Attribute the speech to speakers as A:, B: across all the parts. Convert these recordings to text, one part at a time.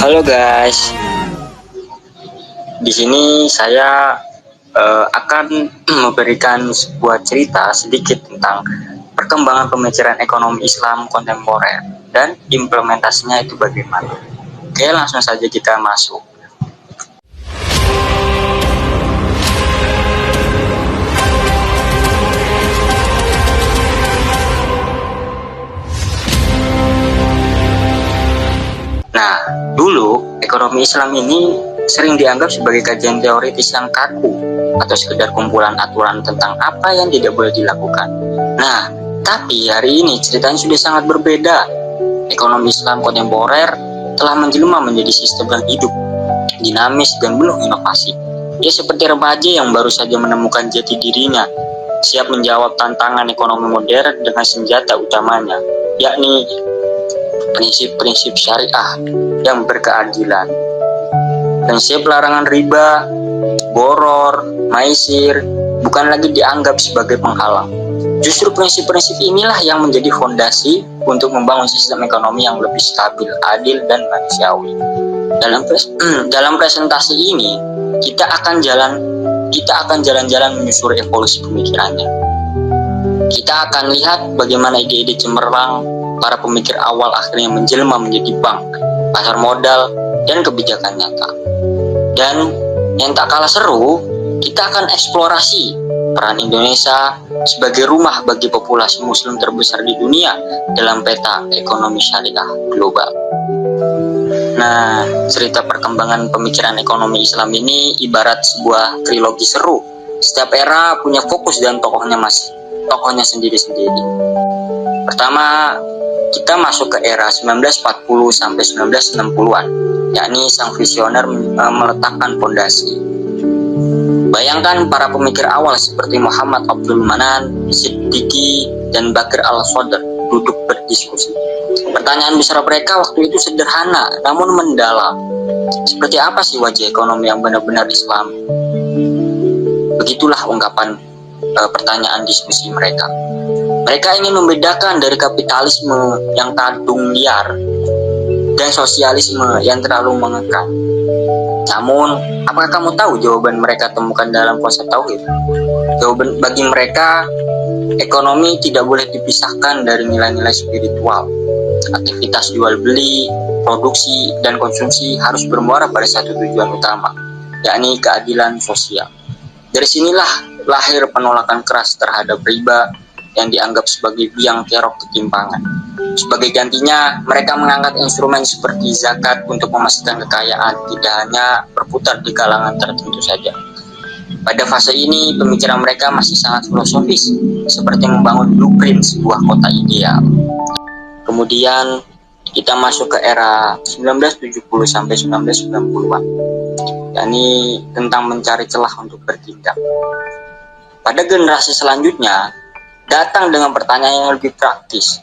A: Halo guys, di sini saya akan memberikan sebuah cerita sedikit tentang perkembangan pemikiran ekonomi Islam kontemporer dan implementasinya itu bagaimana. Oke, langsung saja kita masuk. Nah, dulu ekonomi Islam ini sering dianggap sebagai kajian teoritis yang kaku atau sekedar kumpulan aturan tentang apa yang tidak boleh dilakukan. Nah, tapi hari ini ceritanya sudah sangat berbeda. Ekonomi Islam kontemporer telah menjelma menjadi sistem yang hidup, dinamis dan penuh inovasi. Ia seperti remaja yang baru saja menemukan jati dirinya, siap menjawab tantangan ekonomi modern dengan senjata utamanya, yakni prinsip-prinsip syariah yang berkeadilan. Prinsip larangan riba, boror, maisir bukan lagi dianggap sebagai penghalang. Justru prinsip-prinsip inilah yang menjadi fondasi untuk membangun sistem ekonomi yang lebih stabil, adil, dan manusiawi. Dalam presentasi ini, kita akan jalan-jalan menyusuri evolusi pemikirannya. Kita akan lihat bagaimana ide-ide cemerlang para pemikir awal akhirnya menjelma menjadi bank, pasar modal, dan kebijakan nyata. Dan yang tak kalah seru, kita akan eksplorasi peran Indonesia sebagai rumah bagi populasi muslim terbesar di dunia dalam peta ekonomi syariah global. Nah, cerita perkembangan pemikiran ekonomi Islam ini ibarat sebuah trilogi seru. Setiap era punya fokus dan tokohnya sendiri-sendiri. Pertama, kita masuk ke era 1940 sampai 1960-an, yakni sang visioner meletakkan fondasi. Bayangkan para pemikir awal seperti Muhammad Abdul Manan, Siddiqi, dan Bakir al-Sadr duduk berdiskusi. Pertanyaan besar mereka waktu itu sederhana, namun mendalam. Seperti apa sih wajah ekonomi yang benar-benar Islam? Begitulah ungkapan pertanyaan diskusi mereka. Mereka ingin membedakan dari kapitalisme yang kadung liar dan sosialisme yang terlalu mengekang. Namun, apakah kamu tahu jawaban mereka temukan dalam konsep tauhid? Jawaban bagi mereka, ekonomi tidak boleh dipisahkan dari nilai-nilai spiritual. Aktivitas jual beli, produksi, dan konsumsi harus bermuara pada satu tujuan utama, yakni keadilan sosial. Dari sinilah lahir penolakan keras terhadap riba yang dianggap sebagai biang kerok ketimpangan. Sebagai gantinya, mereka mengangkat instrumen seperti zakat untuk memastikan kekayaan tidak hanya berputar di kalangan tertentu saja. Pada fase ini, pemikiran mereka masih sangat filosofis, seperti membangun blueprint sebuah kota ideal. Kemudian, kita masuk ke era 1970 sampai 1990-an, yakni tentang mencari celah untuk bertindak. Pada generasi selanjutnya, datang dengan pertanyaan yang lebih praktis,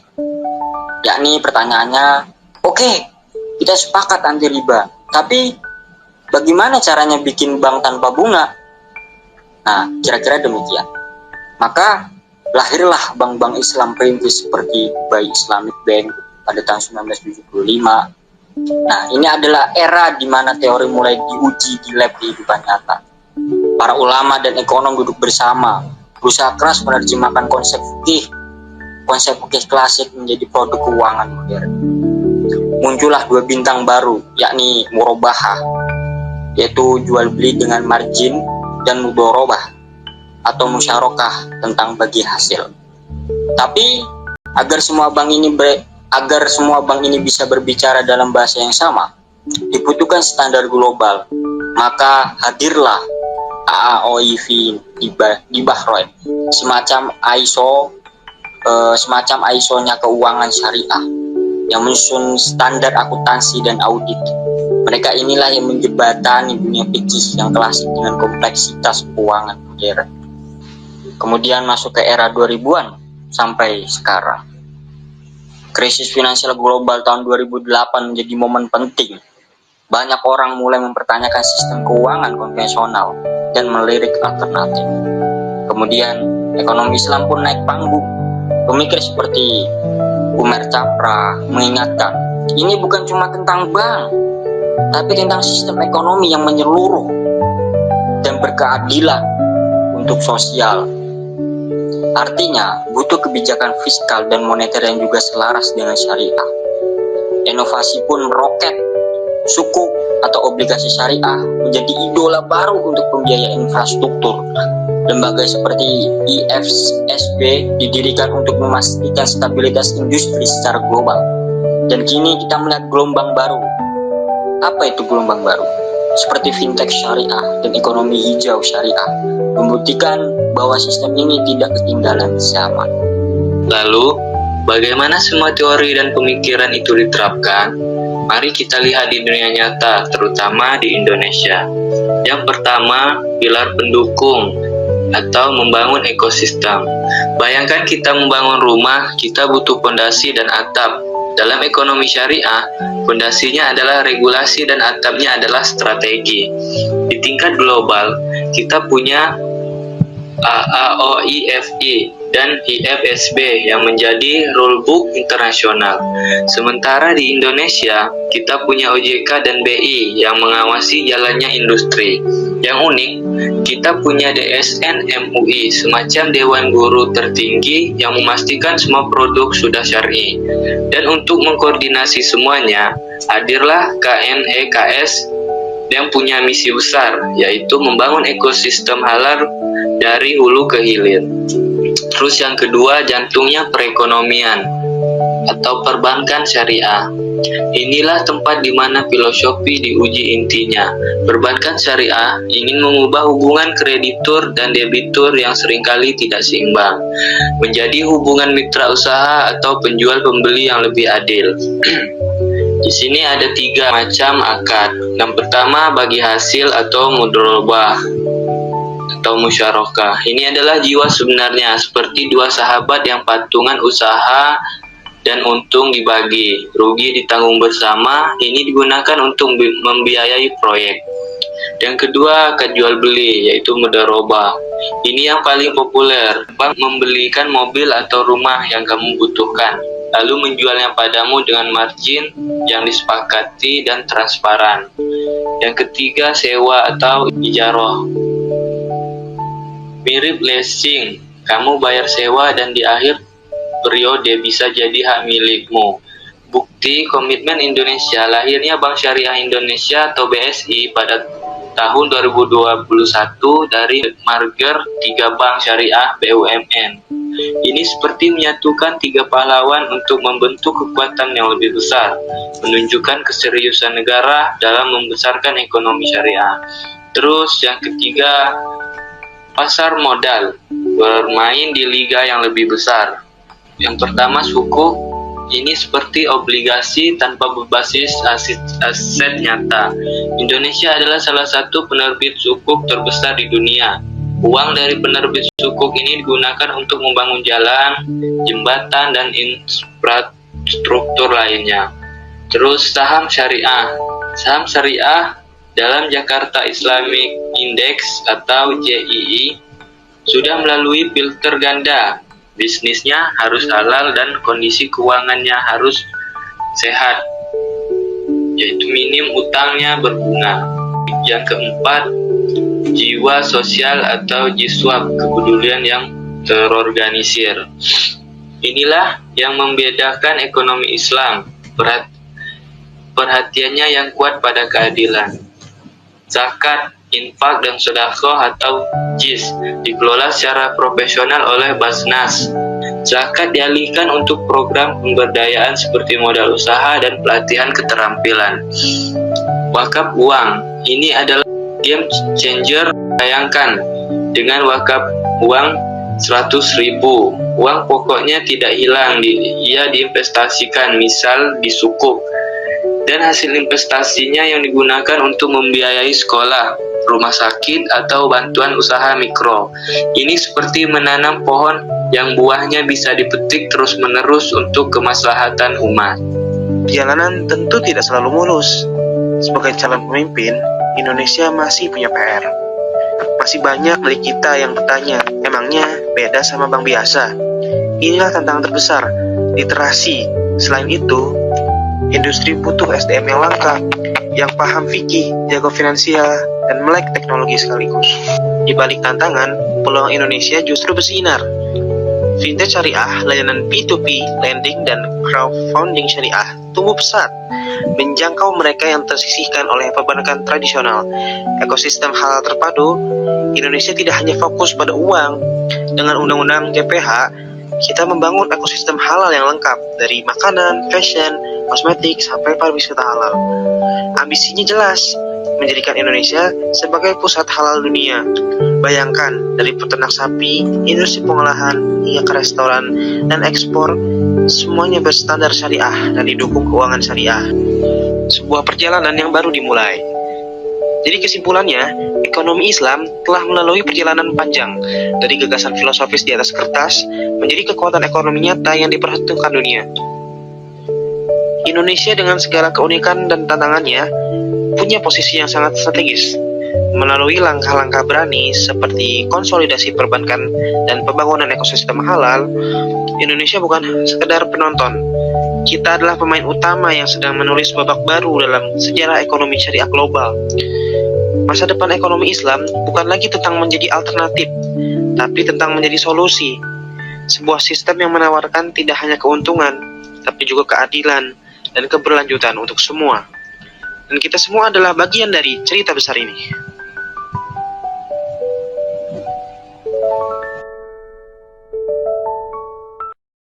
A: yakni pertanyaannya, oke, kita sepakat anti riba, tapi bagaimana caranya bikin bank tanpa bunga? Nah, kira-kira demikian. Maka lahirlah bank-bank Islam perintis seperti Dubai Islamic Bank pada tahun 1975. Nah, ini adalah era di mana teori mulai diuji di lab kehidupan nyata. Para ulama dan ekonom duduk bersama, berusaha keras menerjemahkan konsep fikih klasik menjadi produk keuangan modern. Muncullah dua bintang baru, yakni murabahah, yaitu jual beli dengan margin, dan mudharabah atau musyarakah tentang bagi hasil. Tapi agar semua bank ini bisa berbicara dalam bahasa yang sama, dibutuhkan standar global. Maka hadirlah AAOIV di Bahrain, semacam ISO-nya keuangan syariah yang menyusun standar akuntansi dan audit. Mereka inilah yang menjembatani dunia fikih yang klasik dengan kompleksitas keuangan modern. Kemudian masuk ke era 2000-an sampai sekarang. Krisis finansial global tahun 2008 menjadi momen penting. Banyak orang mulai mempertanyakan sistem keuangan konvensional dan melirik alternatif. Kemudian ekonomi Islam pun naik panggung. Pemikir seperti Umar Chapra mengingatkan, ini bukan cuma tentang bank, tapi tentang sistem ekonomi yang menyeluruh dan berkeadilan untuk sosial. Artinya, butuh kebijakan fiskal dan moneter yang juga selaras dengan syariah. Inovasi pun meroket. Sukuk atau obligasi syariah menjadi idola baru untuk pembiayaan infrastruktur. Lembaga seperti IFSB didirikan untuk memastikan stabilitas industri secara global. Dan kini kita melihat gelombang baru. Apa itu gelombang baru? Seperti fintech syariah dan ekonomi hijau syariah, membuktikan bahwa sistem ini tidak ketinggalan zaman.
B: Lalu, bagaimana semua teori dan pemikiran itu diterapkan? Mari kita lihat di dunia nyata, terutama di Indonesia. Yang pertama, pilar pendukung atau membangun ekosistem. Bayangkan kita membangun rumah, kita butuh pondasi dan atap. Dalam ekonomi syariah, pondasinya adalah regulasi dan atapnya adalah strategi. Di tingkat global, kita punya AAOIFI dan IFSB yang menjadi rulebook internasional. Sementara di Indonesia, kita punya OJK dan BI yang mengawasi jalannya industri. Yang unik, kita punya DSN MUI, semacam Dewan Guru tertinggi yang memastikan semua produk sudah syar'i. Dan untuk mengkoordinasi semuanya, hadirlah KNEKS yang punya misi besar, yaitu membangun ekosistem halal dari hulu ke hilir. Terus yang kedua, jantungnya perekonomian atau perbankan syariah. Inilah tempat di mana filosofi diuji intinya. Perbankan syariah ingin mengubah hubungan kreditur dan debitur yang seringkali tidak seimbang menjadi hubungan mitra usaha atau penjual pembeli yang lebih adil. Di sini ada 3 macam akad. Yang pertama, bagi hasil atau mudharabah atau musyarakah. Ini adalah jiwa sebenarnya, seperti dua sahabat yang patungan usaha dan untung dibagi, rugi ditanggung bersama. Ini digunakan untuk membiayai proyek. Yang kedua, akad jual beli, yaitu mudharabah. Ini yang paling populer. Bank membelikan mobil atau rumah yang kamu butuhkan, lalu menjualnya padamu dengan margin yang disepakati dan transparan. Yang ketiga, sewa atau ijarah. Mirip leasing, kamu bayar sewa dan di akhir periode bisa jadi hak milikmu. Bukti komitmen Indonesia, lahirnya Bank Syariah Indonesia atau BSI pada tahun 2021 dari merger 3 bank syariah BUMN. Ini seperti menyatukan 3 pahlawan untuk membentuk kekuatan yang lebih besar, menunjukkan keseriusan negara dalam membesarkan ekonomi syariah. Terus yang ketiga, pasar modal, bermain di liga yang lebih besar. Yang pertama, sukuk. Ini seperti obligasi tanpa berbasis aset nyata. Indonesia adalah salah satu penerbit sukuk terbesar di dunia. Uang dari penerbit sukuk ini digunakan untuk membangun jalan, jembatan, dan infrastruktur lainnya. Terus saham syariah. Saham syariah dalam Jakarta Islamic Index atau JII sudah melalui filter ganda. Bisnisnya harus halal dan kondisi keuangannya harus sehat, yaitu minim utangnya berbunga. Yang keempat, jiwa sosial atau jiswab, kepedulian yang terorganisir. Inilah yang membedakan ekonomi Islam, perhatiannya yang kuat pada keadilan. Zakat, infak, dan sedekah atau JIS dikelola secara profesional oleh Basnas. Zakat dialihkan untuk program pemberdayaan seperti modal usaha dan pelatihan keterampilan. Wakaf uang, ini adalah game changer. Bayangkan, dengan wakaf uang 100.000, uang pokoknya tidak hilang, ia diinvestasikan, misal di sukuk, dan hasil investasinya yang digunakan untuk membiayai sekolah, rumah sakit, atau bantuan usaha mikro. Ini seperti menanam pohon yang buahnya bisa dipetik terus-menerus untuk kemaslahatan umat.
C: Perjalanan tentu tidak selalu mulus. Sebagai calon pemimpin, Indonesia masih punya PR. Masih banyak dari kita yang bertanya, emangnya beda sama bank biasa? Inilah tantangan terbesar, literasi. Selain itu, Industri butuh SDM yang lengkap, yang paham fikih, jago finansial, dan melek teknologi sekaligus. Di balik tantangan, peluang Indonesia justru bersinar. Fintech syariah, layanan P2P, lending, dan crowdfunding syariah tumbuh pesat, menjangkau mereka yang tersisihkan oleh perbankan tradisional. Ekosistem halal terpadu, Indonesia tidak hanya fokus pada uang. Dengan Undang-Undang JPH, kita membangun ekosistem halal yang lengkap, dari makanan, fashion, kosmetik, sampai pariwisata halal. Ambisinya jelas, menjadikan Indonesia sebagai pusat halal dunia. Bayangkan, dari peternak sapi, industri pengolahan, hingga ke restoran dan ekspor, semuanya berstandar syariah dan didukung keuangan syariah. Sebuah perjalanan yang baru dimulai. Jadi kesimpulannya, ekonomi Islam telah melalui perjalanan panjang, dari gagasan filosofis di atas kertas, menjadi kekuatan ekonomi nyata yang diperhitungkan dunia. Indonesia dengan segala keunikan dan tantangannya, punya posisi yang sangat strategis. Melalui langkah-langkah berani seperti konsolidasi perbankan dan pembangunan ekosistem halal, Indonesia bukan sekedar penonton. Kita adalah pemain utama yang sedang menulis babak baru dalam sejarah ekonomi syariah global. Masa depan ekonomi Islam bukan lagi tentang menjadi alternatif, tapi tentang menjadi solusi. Sebuah sistem yang menawarkan tidak hanya keuntungan, tapi juga keadilan dan keberlanjutan untuk semua. Dan kita semua adalah bagian dari cerita besar ini.